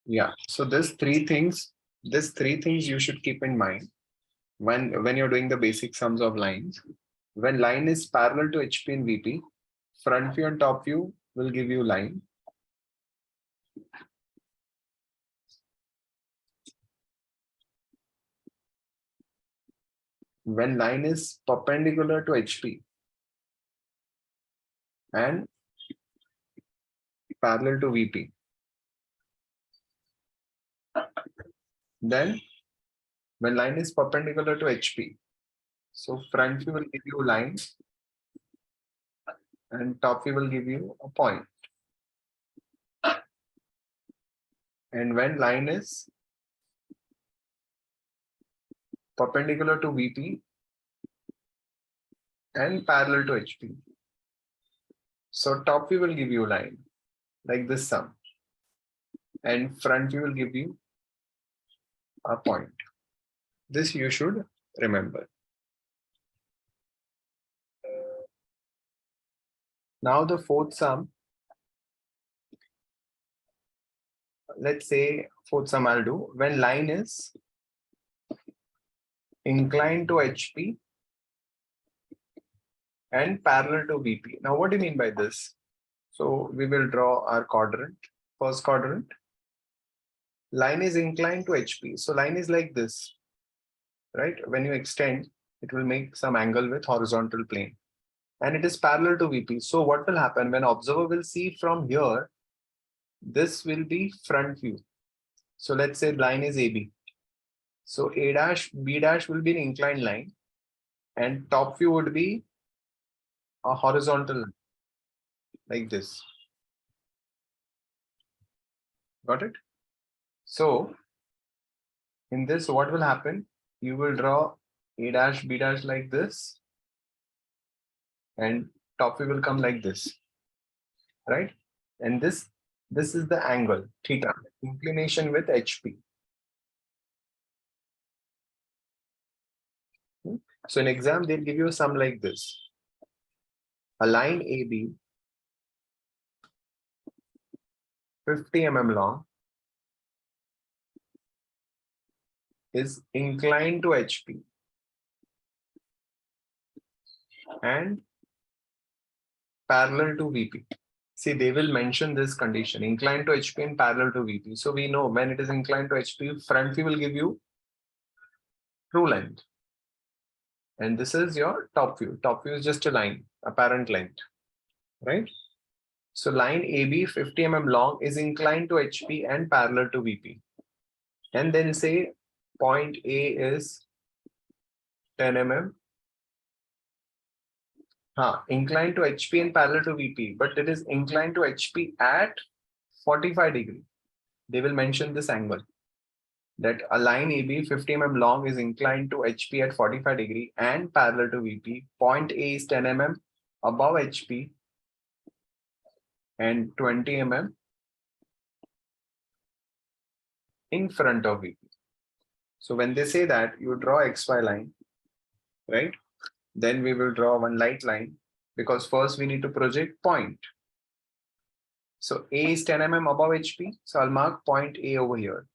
Yeah. So these three things you should keep in mind when you're doing the basic sums of lines. When line is parallel to HP and VP, front view and top view will give you line. When line is perpendicular to HP and parallel to VP, then when line is perpendicular to HP, so front view will give you line and top view will give you a point. And when line is perpendicular to VP and parallel to HP, so top view will give you line like this sum, and front view will give you a point. This you should remember. Now the fourth sum, let's say fourth sum I'll do when line is inclined to HP and parallel to VP. Now what do you mean by this? So we will draw our quadrant, first quadrant. Line is inclined to HP. So line is like this, right? When you extend, it will make some angle with horizontal plane. And it is parallel to VP. So what will happen when observer will see from here, this will be front view. So let's say line is AB. So A dash, B dash will be an inclined line and top view would be a horizontal line like this. Got it? So in this, what will happen? You will draw A dash, B dash like this and top view will come like this, right? And this is the angle theta, inclination with HP. So in exam, they'll give you a sum like this. A line AB, 50 mm long, is inclined to HP and parallel to VP. See, they will mention this condition, inclined to HP and parallel to VP. So we know when it is inclined to HP, front view will give you true length. And this is your top view. Top view is just a line, apparent length, right? So line AB 50 mm long is inclined to HP and parallel to VP. And then say point A is 10 mm. Inclined to HP and parallel to VP, but it is inclined to HP at 45 degree. They will mention this angle that a line AB 50 mm long is inclined to HP at 45 degree and parallel to VP. Point A is 10 mm above HP and 20 mm in front of VP. So when they say that, you draw XY line, right? Then we will draw one light line because first we need to project point. So A is 10 mm above HP. So I'll mark point A over here,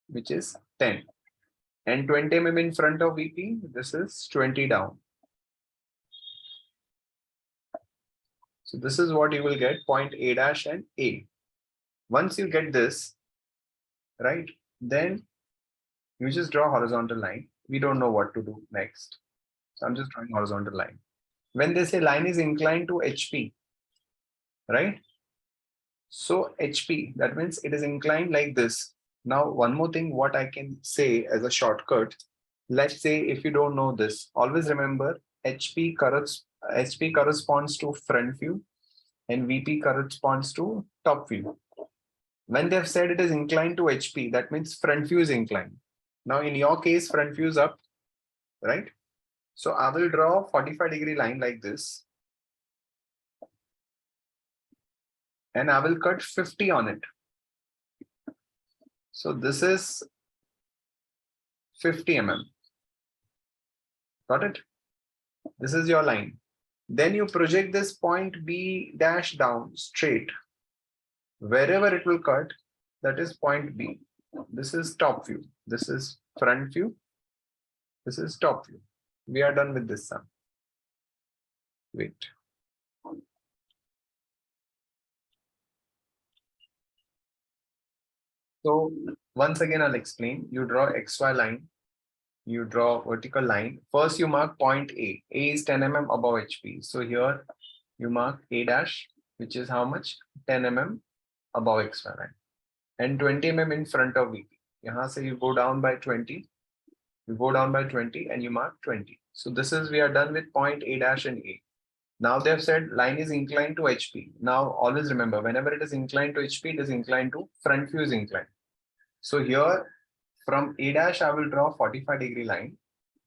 which is 10. And 20 mm in front of VP, this is 20 down. So this is what you will get, point A dash and A. Once you get this, right, then you just draw horizontal line. We don't know what to do next. So I'm just drawing horizontal line. When they say line is inclined to HP, right? So HP, that means it is inclined like this. Now, one more thing, what I can say as a shortcut, let's say if you don't know this, always remember HP corresponds to front view and VP corresponds to top view. When they've said it is inclined to HP, that means front view is inclined. Now, in your case, front view is up, right? So I will draw 45 degree line like this. And I will cut 50 on it. So this is 50 mm. Got it? This is your line. Then you project this point B dash down straight. Wherever it will cut, that is point B. This is top view. This is front view. This is top view. We are done with this sum. Wait. So once again, I'll explain. You draw XY line. You draw vertical line. First, you mark point A. A is 10 mm above HP. So here you mark A dash, which is how much? 10 mm above XY line. And 20 mm in front of VP. Yahan se you go down by 20. You go down by 20 and you mark 20. So this is, we are done with point A dash and A. Now they have said line is inclined to HP. Now always remember, whenever it is inclined to HP, it is inclined to front view is inclined. So here from A dash, I will draw 45-degree line.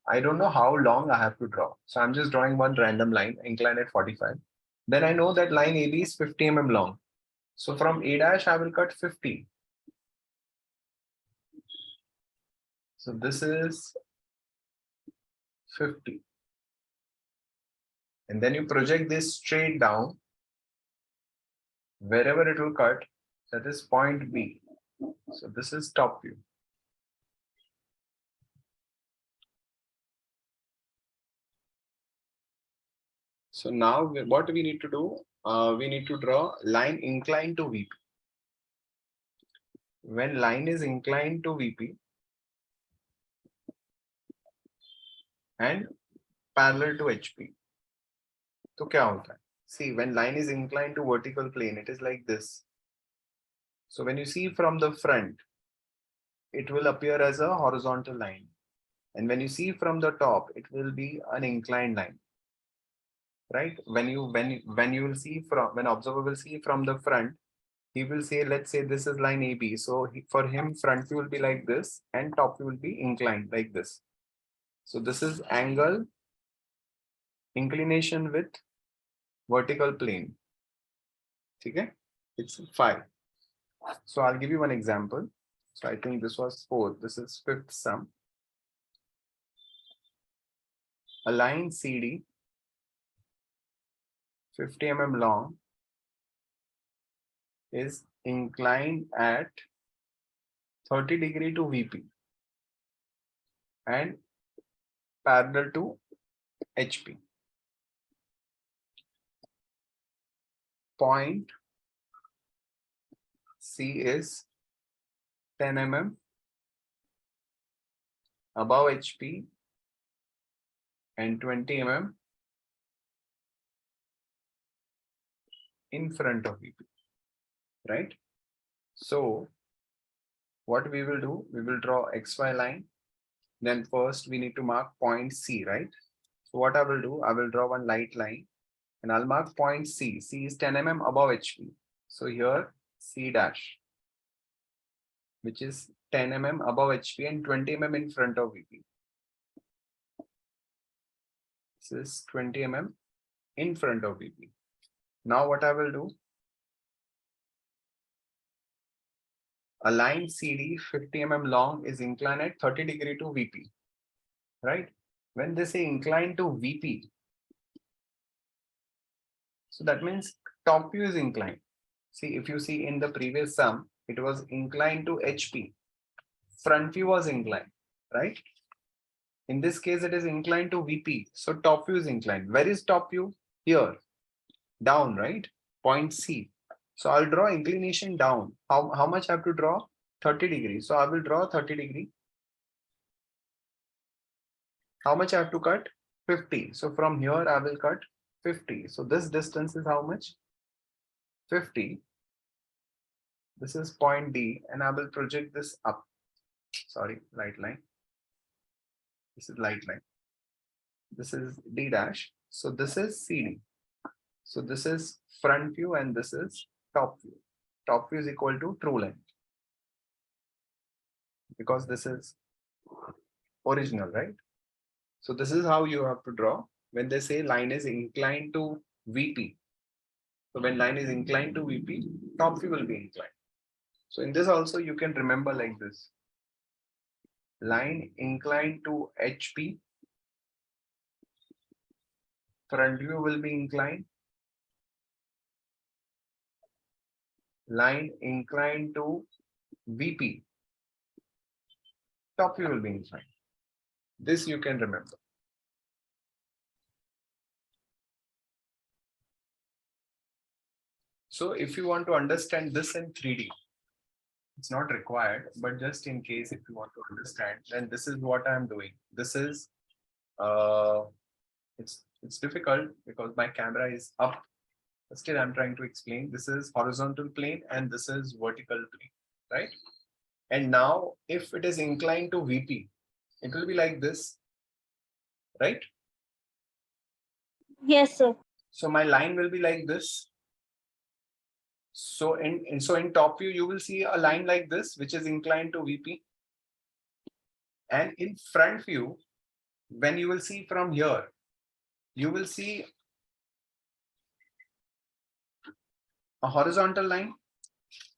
I don't know how long I have to draw. So I'm just drawing one random line inclined at 45. Then I know that line AB is 50 mm long. So from A dash, I will cut 50. So this is 50. And then you project this straight down. Wherever it will cut, that is point B. So this is top view. So now what we need to do, we need to draw line inclined to VP. When line is inclined to VP and parallel to HP, तो क्या होता है? See, when line is inclined to vertical plane, it is like this. So when you see from the front, it will appear as a horizontal line. And when you see from the top, it will be an inclined line. Right? When you will see from, when observer will see from the front, he will say, let's say this is line AB. So for him, front view will be like this and top view will be inclined like this. So this is angle inclination with vertical plane. Okay? It's 5. So I'll give you one example. So I think this was 4th. This is 5th sum. A line CD 50 mm long is inclined at 30-degree to VP and parallel to HP. Point C is 10 mm above HP and 20 mm in front of VP, right? So what we will do, we will draw XY line. Then first we need to mark point C, right? So what I will do, I will draw one light line and I'll mark point C. C is 10 mm above HP. So here C dash, which is 10 mm above HP and 20 mm in front of VP. This is 20 mm in front of VP. Now what I will do, a line CD 50 mm long is inclined at 30-degree to VP, right? When they say inclined to VP, so that means top view is inclined. See, if you see in the previous sum, it was inclined to HP. Front view was inclined, right? In this case, it is inclined to VP. So top view is inclined. Where is top view? Here, down, right? Point C. So I'll draw inclination down. How much I have to draw? 30 degrees. So I will draw 30 degree. How much I have to cut? 50. So from here, I will cut 50. So this distance is how much? 50. This is point D, and I will project this up. Sorry, light line. This is light line. This is D dash. So this is CD. So this is front view and this is top view. Top view is equal to true length because this is original, right? So this is how you have to draw when they say line is inclined to VP. So when line is inclined to VP, top view will be inclined. So in this also you can remember like this. Line inclined to HP, front view will be inclined. Line inclined to VP, top view will be inclined. This you can remember. So if you want to understand this in 3D, it's not required, but just in case if you want to understand, then this is what I'm doing. This is it's difficult because my camera is up. But still, I'm trying to explain. This is horizontal plane and this is vertical plane, right? And now, if it is inclined to VP, it will be like this, right? Yes, sir. So my line will be like this. So in top view, you will see a line like this, which is inclined to VP. And in front view, when you will see from here, you will see a horizontal line.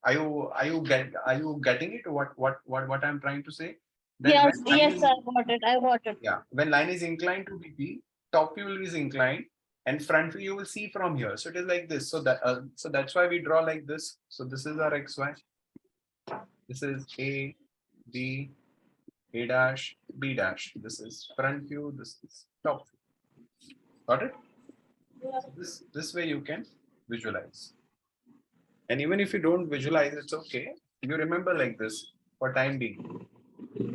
Are you getting it? What I'm trying to say? Then when Yes, line yes, is, I got it. I got it. yeah, when line is inclined to VP, top view is inclined, and front view you will see from here. So it is like this. So that's why we draw like this. So this is our XY. This is A, B, A dash, B dash. This is front view. This is top view. Got it? So this way you can visualize. And even if you don't visualize, it's okay. You remember like this for time being.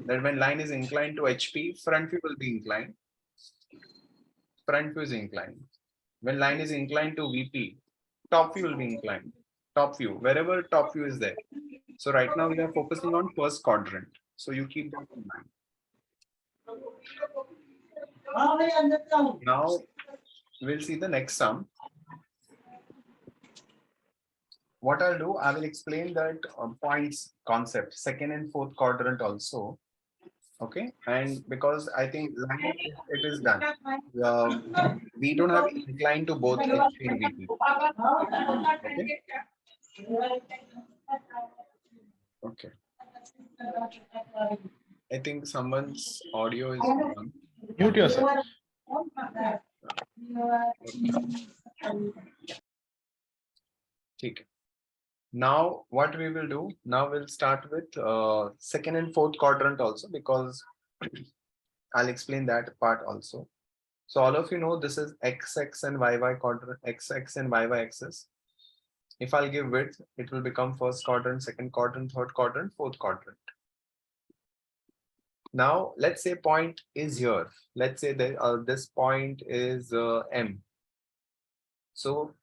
That when line is inclined to HP, front view will be inclined. Front view is inclined. When line is inclined to VP, top view will be inclined. Top view, wherever top view is there. So right now we are focusing on first quadrant. So you keep that in mind. Now we'll see the next sum. What I'll do, I will explain that points concept, second and fourth quadrant also. Okay, and because I think line it is done. We don't have incline to both HP and VP. Okay. Okay. I think someone's audio is on. Mute yourself. Okay. Now what we will do, now we'll start with second and fourth quadrant also, because I'll explain that part also. So all of you know this is XX and YY quadrant, XX and YY axis. If I'll give width, it will become first quadrant, second quadrant, third quadrant, fourth quadrant. Now let's say point is here. Let's say that this point is M. So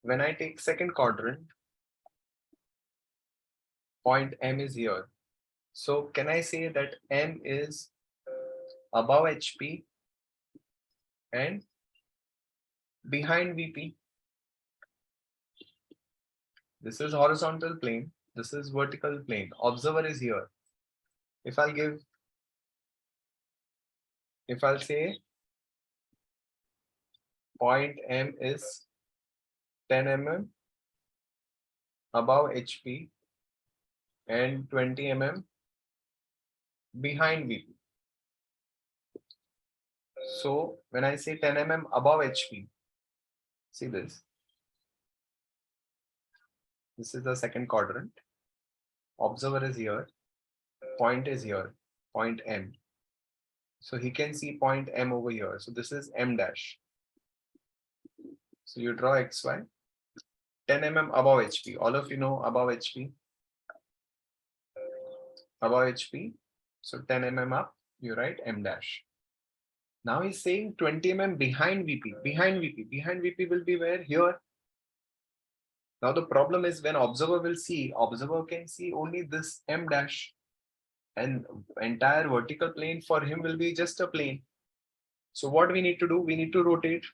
when I take second quadrant, point M is here. So can I say that M is above HP and behind VP? This is horizontal plane. This is vertical plane. Observer is here. If I'll say point M is 10 mm above HP and 20 mm behind VP. So when I say 10 mm above HP, see this. This is the second quadrant. Observer is here. Point is here. Point M. So he can see point M over here. So this is M dash. So you draw XY. 10 mm above HP. All of you know above HP. Above HP. So 10 mm up, you write M dash. Now he's saying 20 mm behind VP. Behind VP. Behind VP will be where? Here. Now the problem is when observer will see, observer can see only this M dash. And entire vertical plane for him will be just a plane. So what we need to do? We need to rotate.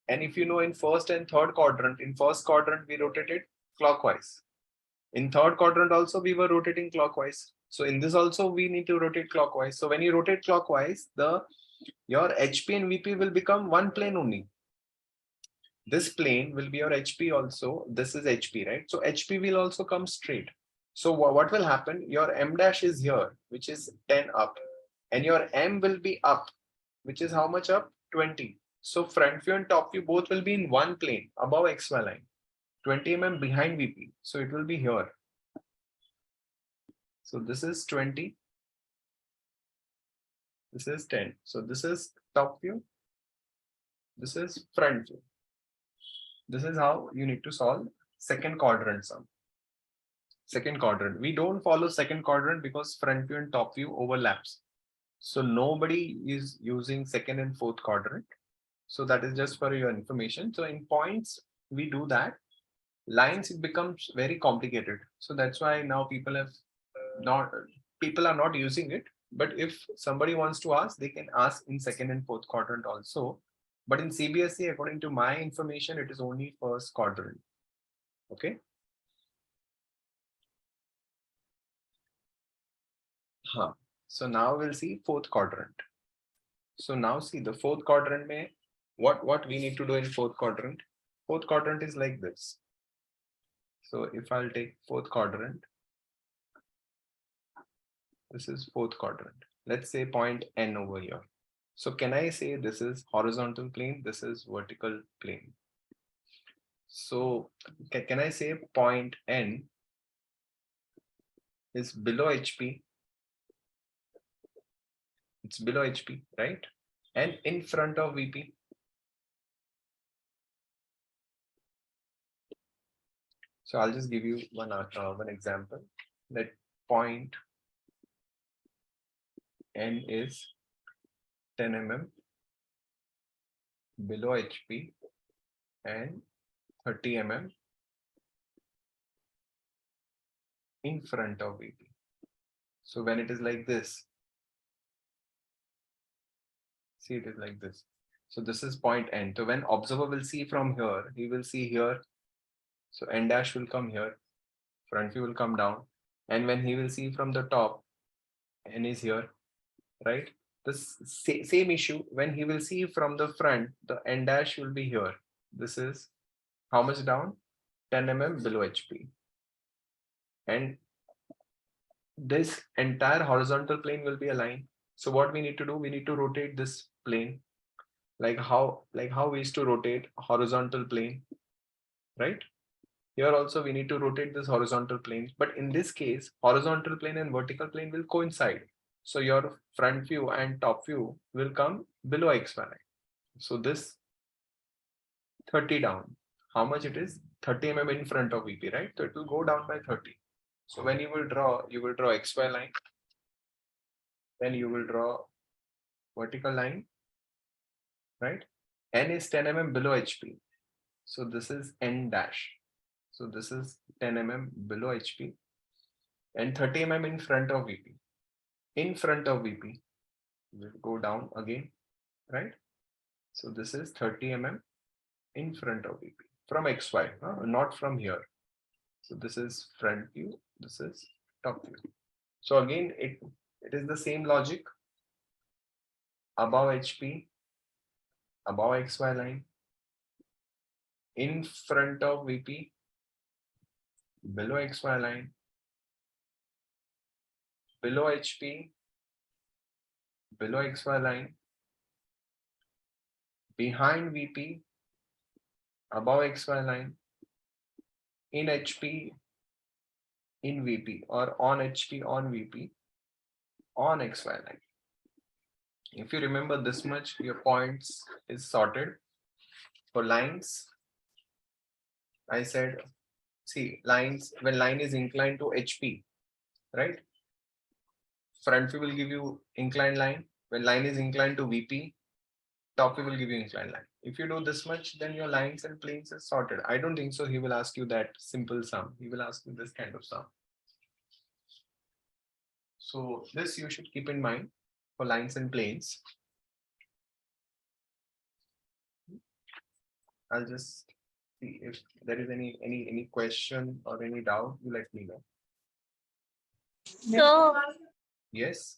And if you know in first and third quadrant, in first quadrant we rotated clockwise. In third quadrant also we were rotating clockwise. So in this also we need to rotate clockwise. So when you rotate clockwise, your HP and VP will become one plane only. This plane will be your HP also. This is HP, right? So HP will also come straight. So what will happen? Your M dash is here, which is 10 up, and your M will be up, which is how much up? 20. So front view and top view both will be in one plane above XY line, 20 mm behind VP. So it will be here. So this is 20. This is 10. So this is top view. This is front view. This is how you need to solve second quadrant sum. Second quadrant. We don't follow second quadrant because front view and top view overlaps. So nobody is using second and fourth quadrant. So that is just for your information. So in points, we do that. Lines, it becomes very complicated. So that's why now people are not using it. But if somebody wants to ask, they can ask in second and fourth quadrant also. But in CBSE, according to my information, it is only first quadrant. Okay. Huh. So now we'll see fourth quadrant. So now see the fourth quadrant may what we need to do in fourth quadrant. Fourth quadrant is like this. So if I'll take fourth quadrant, this is fourth quadrant. Let's say point N over here. So can I say this is horizontal plane? This is vertical plane. So can I say point N is below HP? It's below HP, right? And in front of VP. So I'll just give you one example. That point N is 10 mm below HP and 30 mm in front of VP. So when it is like this, see it is like this. So this is point N. So when observer will see from here, he will see here. So N dash will come here, front view will come down. And when he will see from the top, N is here, right? This same issue, when he will see from the front, the N dash will be here. This is how much down? 10 mm below HP. And this entire horizontal plane will be a line. So what we need to do, we need to rotate this plane like how we used to rotate horizontal plane, right? Here also we need to rotate this horizontal plane, but in this case horizontal plane and vertical plane will coincide. So your front view and top view will come below XY line. So this 30 down, how much it is? 30 mm in front of VP, right? So it will go down by 30. So when you will draw XY line, then you will draw vertical line, right? N is 10 mm below HP. So this is N dash. So this is 10 mm below HP and 30 mm in front of VP. In front of VP, we'll go down again, right? So this is 30 mm in front of VP from XY, not from here. So this is front view, this is top view. So again, it is the same logic. Above HP, above XY line, in front of VP, below XY line, below HP, below XY line, behind VP, above XY line, in HP, in VP, or on HP, on VP, on XY line. If you remember this much, your points is sorted. For lines, I said, see, lines, when line is inclined to HP, right? Front view will give you inclined line. When line is inclined to VP, top view will give you inclined line. If you do this much, then your lines and planes is sorted. I don't think so he will ask you that simple sum. He will ask you this kind of sum. So this you should keep in mind for lines and planes. I'll just see if there is any question or any doubt, you let me know. So Yes.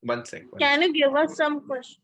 One sec. can you give us some questions?